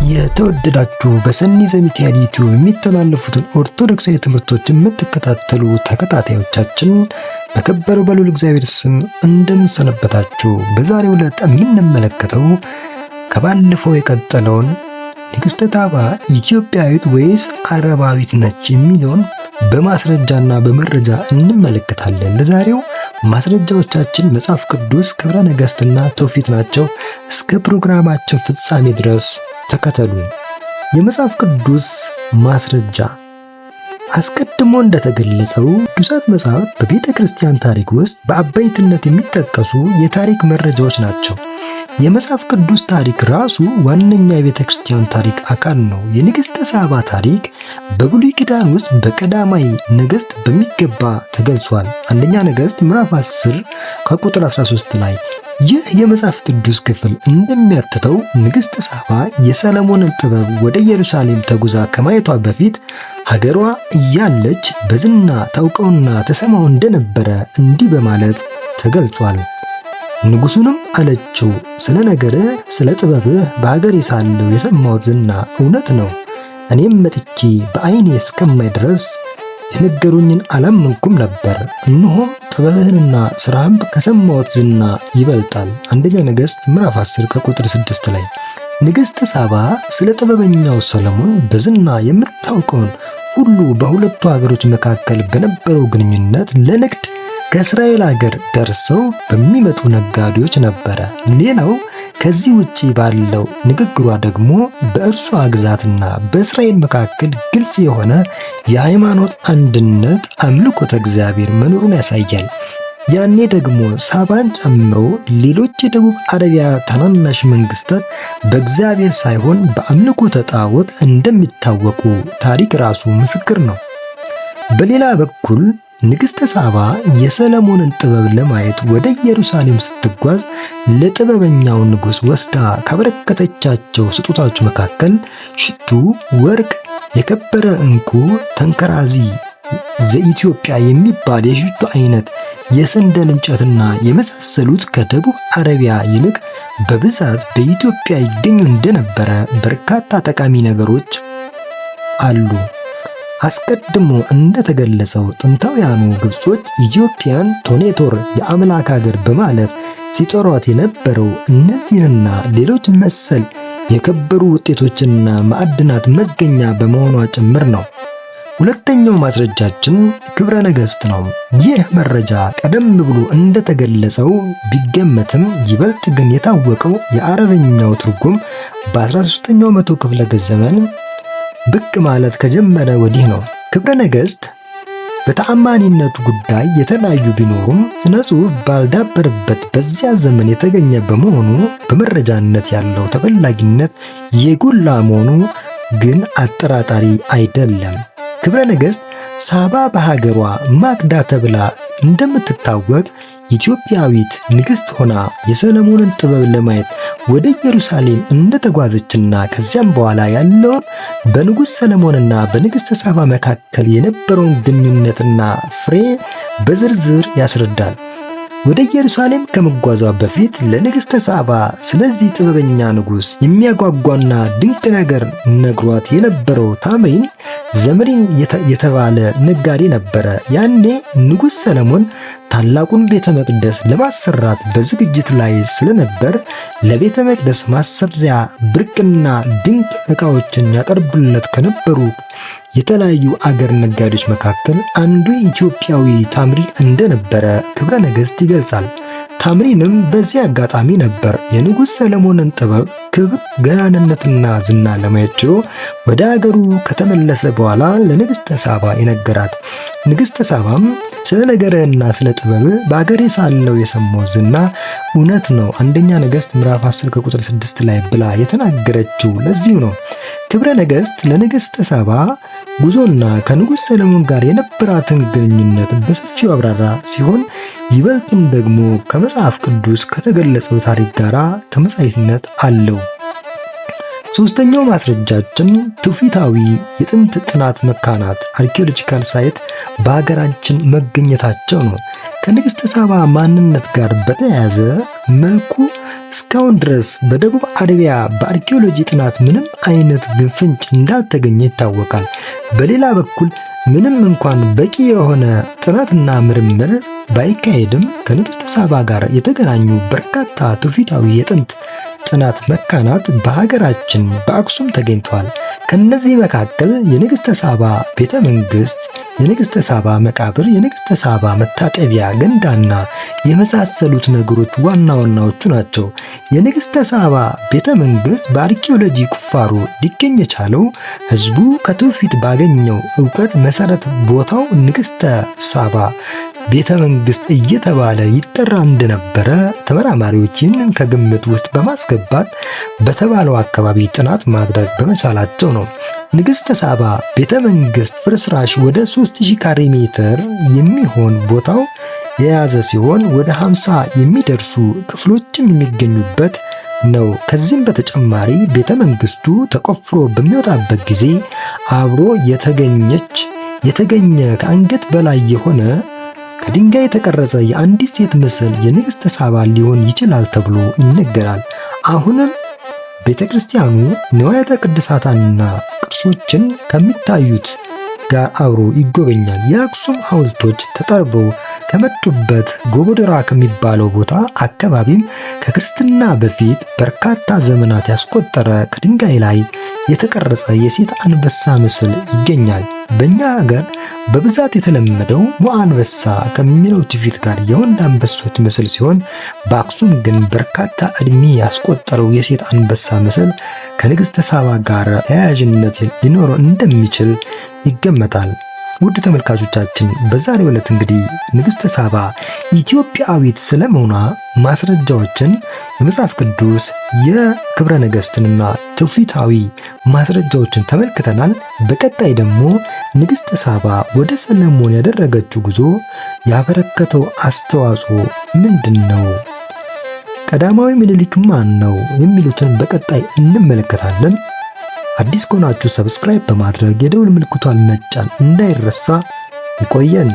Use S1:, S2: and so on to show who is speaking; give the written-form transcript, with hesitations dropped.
S1: የተወደዳችሁ በሰኒ ዘሚካኤል ዩቲዩብ የሚተላለፉትን ኦርቶዶክሳዊ ትምህርቶችን የምትከታተሉ ተከታታዮቻችን በከበረው በልዑል እግዚአብሔር ስም እንደምን ሰነበታችሁ? በዛሬው ዕለት የምንመለከተው ከባለፈው የቀጠለውን ንግሥተ ሳባ ኢትዮጵያዊት ወይስ አረባዊት ነች የሚለውን በማስረጃና በመረጃ እንመለከታለን። ለዛሬው ማስረጃዎቻችን መጽሐፍ ቅዱስ፣ ክብረ ነገሥትና ትውፊት ናቸው። እስከ ፕሮግራማችን ፍጻሜ ድረስ ተከተሉ። የመጽሐፍ ቅዱስ ማስረጃ አስቀድሞ እንደተገለጸው ቅዱሳት መጽሐፍት በቤተ ክርስቲያን ታሪክ ውስጥ በአበይትነት የሚጠቀሱ የታሪክ መረጃዎች ናቸው። የመጽሐፍ ቅዱስ ታሪክ ራሱ ዋነኛ የቤተ ክርስቲያን ታሪክ አካል ነው። የንግሥተ ሳባ ታሪክ በብሉይ ኪዳን ውስጥ በቀዳማይ ነገሥት በሚገባ ተገልጿል። አንደኛ ነገሥት ምዕራፍ 10 ከቁጥር 13 ላይ ይህ የመጽሐፍ ቅዱስ ክፍል እንደሚያትተው ንግሥተ ሳባ የሰለሞንን ጥበብ ወደ ኢየሩሳሌም ተጉዛ ከማየቷ በፊት ሀገሯ እያለች በዝና ታውቀውና ተሰማው እንደነበረ እንዲህ በማለት ተገልጿል። ንጉሡንም አለችው፣ ስለ ነገርህ ስለ ጥበብህ በሀገሬ ሳለሁ የሰማሁት ዝና እውነት ነው። እኔም መጥቼ በዓይኔ እስከማይ ድረስ የነገሩኝን አላመንኩም ነበር። እነሆም ጥበብህንና ሥራህም ከሰማሁት ዝና ይበልጣል። አንደኛ ነገሥት ምዕራፍ 10 ከቁጥር 6 ላይ ንግሥተ ሳባ ስለ ጥበበኛው ሰለሞን በዝና የምታውቀውን ሁሉ በሁለቱ ሀገሮች መካከል በነበረው ግንኙነት ለንግድ ከእስራኤል ሀገር ደርሰው በሚመጡ ነጋዴዎች ነበረ። ሌላው ከዚህ ውጪ ባለው ንግግሯ ደግሞ በእርሷ ግዛትና በእስራኤል መካከል ግልጽ የሆነ የሃይማኖት አንድነት፣ አምልኮተ እግዚአብሔር መኖሩን ያሳያል። ያኔ ደግሞ ሳባን ጨምሮ ሌሎች የደቡብ አረቢያ ታናናሽ መንግስታት በእግዚአብሔር ሳይሆን በአምልኮተ ጣዖት እንደሚታወቁ ታሪክ ራሱ ምስክር ነው። በሌላ በኩል ንግሥተ ሳባ የሰለሞንን ጥበብ ለማየት ወደ ኢየሩሳሌም ስትጓዝ ለጥበበኛው ንጉሥ ወስዳ ካበረከተቻቸው ስጦታዎች መካከል ሽቱ፣ ወርቅ፣ የከበረ ዕንቁ፣ ተንከራዚ ዘኢትዮጵያ የሚባል የሽቱ አይነት፣ የሰንደል እንጨትና የመሳሰሉት ከደቡብ አረቢያ ይልቅ በብዛት በኢትዮጵያ ይገኙ እንደነበረ በርካታ ጠቃሚ ነገሮች አሉ። አስቀድሞ እንደተገለጸው ጥንታውያኑ ግብጾች ኢትዮጵያን ቶኔቶር የአምላክ ሀገር በማለት ሲጠሯት የነበረው እነዚህንና ሌሎች መሰል የከበሩ ውጤቶችና ማዕድናት መገኛ በመሆኗ ጭምር ነው። ሁለተኛው ማስረጃችን ክብረ ነገሥት ነው። ይህ መረጃ ቀደም ብሎ እንደተገለጸው ቢገመትም ይበልጥ ግን የታወቀው የአረበኛው ትርጉም በ13ኛው መቶ ክፍለ ዘመን ብቅ ማለት ከጀመረ ወዲህ ነው። ክብረ ነገሥት በተአማኒነቱ ጉዳይ የተለያዩ ቢኖሩም ስነ ጽሑፍ ባልዳበረበት በዚያ ዘመን የተገኘ በመሆኑ በመረጃነት ያለው ተፈላጊነት የጎላ መሆኑ ግን አጠራጣሪ አይደለም። ክብረ ነገሥት ሳባ በሀገሯ ማክዳ ተብላ እንደምትታወቅ ኢትዮጵያዊት ንግሥት ሆና የሰለሞንን ጥበብ ለማየት ወደ ኢየሩሳሌም እንደተጓዘችና ከዚያም በኋላ ያለውን በንጉሥ ሰለሞንና በንግሥተ ሳባ መካከል የነበረውን ግንኙነትና ፍሬ በዝርዝር ያስረዳል። ወደ ኢየሩሳሌም ከመጓዟ በፊት ለንግሥተ ሳባ ስለዚህ ጥበበኛ ንጉሥ የሚያጓጓና ድንቅ ነገር ነግሯት የነበረው ታምሪን ዘምሪን የተባለ ነጋዴ ነበረ። ያኔ ንጉሥ ሰለሞን ታላቁን ቤተ መቅደስ ለማሰራት በዝግጅት ላይ ስለነበር ለቤተ መቅደስ ማሰሪያ ብርቅና ድንቅ ዕቃዎችን ያቀርቡለት ከነበሩ የተለያዩ አገር ነጋዴዎች መካከል አንዱ ኢትዮጵያዊ ታምሪ እንደነበረ ክብረ ነገሥት ይገልጻል። ታምሪንም በዚህ አጋጣሚ ነበር የንጉሥ ሰለሞንን ጥበብ፣ ክብር፣ ገናንነትና ዝና ለማየት ችሎ ወደ አገሩ ከተመለሰ በኋላ ለንግሥተ ሳባ የነገራት። ንግሥተ ሳባም ስለ ነገርህና ስለ ጥበብህ በአገሬ ሳለሁ የሰማሁት ዝና እውነት ነው፣ አንደኛ ነገሥት ምዕራፍ 10 ከቁጥር 6 ላይ ብላ የተናገረችው ለዚሁ ነው። ክብረ ነገሥት ለንግሥተ ሳባ ጉዞና ከንጉሥ ሰለሞን ጋር የነበራትን ግንኙነት በሰፊው አብራራ ሲሆን ይበልጥም ደግሞ ከመጽሐፍ ቅዱስ ከተገለጸው ታሪክ ጋር ተመሳሳይነት አለው። ሶስተኛው ማስረጃችን ትውፊታዊ የጥንት ጥናት መካናት አርኪኦሎጂካል ሳይት በሀገራችን መገኘታቸው ነው። ከንግሥተ ሳባ ማንነት ጋር በተያያዘ መልኩ እስካሁን ድረስ በደቡብ አረቢያ በአርኪኦሎጂ ጥናት ምንም አይነት ፍንጭ እንዳልተገኘ ይታወቃል። በሌላ በኩል ምንም እንኳን በቂ የሆነ ጥናትና ምርምር ባይካሄድም ከንግሥተ ሳባ ጋር የተገናኙ በርካታ ትውፊታዊ የጥንት ጥናት መካናት በሀገራችን በአክሱም ተገኝተዋል። ከነዚህ መካከል የንግሥተ ሳባ ቤተ መንግሥት፣ የንግሥተ ሳባ መቃብር፣ የንግሥተ ሳባ መታጠቢያ ገንዳና የመሳሰሉት ነገሮች ዋና ዋናዎቹ ናቸው። የንግሥተ ሳባ ቤተ መንግሥት በአርኪኦሎጂ ቁፋሮ ሊገኝ የቻለው ሕዝቡ ከትውፊት ባገኘው ዕውቀት መሠረት ቦታው ንግሥተ ሳባ ቤተ መንግሥት እየተባለ ይጠራ እንደነበረ ተመራማሪዎች ይህንን ከግምት ውስጥ በማስገባት በተባለው አካባቢ ጥናት ማድረግ በመቻላቸው ነው። ንግሥተ ሳባ ቤተ መንግሥት ፍርስራሽ ወደ 3000 ካሬ ሜትር የሚሆን ቦታው የያዘ ሲሆን ወደ 50 የሚደርሱ ክፍሎችም የሚገኙበት ነው። ከዚህም በተጨማሪ ቤተ መንግሥቱ ተቆፍሮ በሚወጣበት ጊዜ አብሮ የተገኘ ከአንገት በላይ የሆነ ከድንጋይ የተቀረጸ የአንዲት ሴት ምስል የንግሥተ ሳባ ሊሆን ይችላል ተብሎ ይነገራል። አሁንም ቤተ ክርስቲያኑ ንዋያተ ቅድሳታንና ቅርሶችን ከሚታዩት ጋር አብሮ ይጎበኛል። የአክሱም ሐውልቶች ተጠርበው ከመጡበት ጎቦደራ ከሚባለው ቦታ አካባቢም ከክርስትና በፊት በርካታ ዘመናት ያስቆጠረ ከድንጋይ ላይ የተቀረጸ የሴት አንበሳ ምስል ይገኛል። በእኛ ሀገር በብዛት የተለመደው ሞአንበሳ ከሚለው ትውፊት ጋር የወንድ አንበሶች ምስል ሲሆን በአክሱም ግን በርካታ ዕድሜ ያስቆጠረው የሴት አንበሳ ምስል ከንግሥተ ሳባ ጋር ተያያዥነት ሊኖረው እንደሚችል ይገመታል። ውድ ተመልካቾቻችን በዛሬው ዕለት እንግዲህ ንግሥተ ሳባ ኢትዮጵያዊት ስለመሆኗ ማስረጃዎችን የመጽሐፍ ቅዱስ የክብረ ነገሥትንና ትውፊታዊ ማስረጃዎችን ተመልክተናል። በቀጣይ ደግሞ ንግሥተ ሳባ ወደ ሰለሞን ያደረገችው ጉዞ ያበረከተው አስተዋጽኦ ምንድን ነው? ቀዳማዊ ምኒልክ ማን ነው? የሚሉትን በቀጣይ እንመለከታለን። አዲስ ከሆናችሁ ሰብስክራይብ በማድረግ የደውል ምልክቷን መጫን እንዳይረሳ። ይቆየን።